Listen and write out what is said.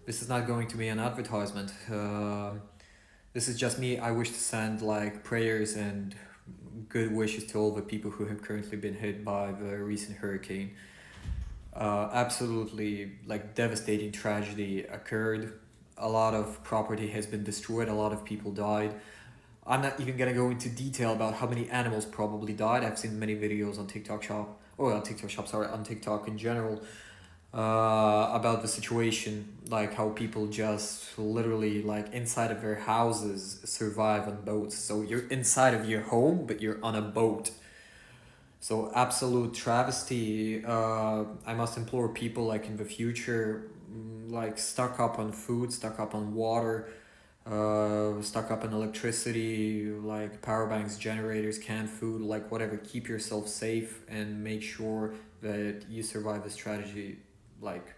This is not going to be an advertisement. This is just me. I wish to send like prayers and good wishes to all the people who have currently been hit by the recent hurricane. Absolutely, like devastating tragedy occurred. A lot of property has been destroyed. A lot of people died. I'm not even gonna go into detail about how many animals probably died. I've seen many videos on TikTok Shop, or on TikTok Shop, sorry, on TikTok in general, about the situation, like how people just literally like inside of their houses survive on boats. So you're inside of your home, but you're on a boat. So absolute travesty. I must implore people like in the future, like stock up on food, stock up on water, stock up on electricity, like power banks, generators, canned food, like whatever. Keep yourself safe and make sure that you survive this tragedy like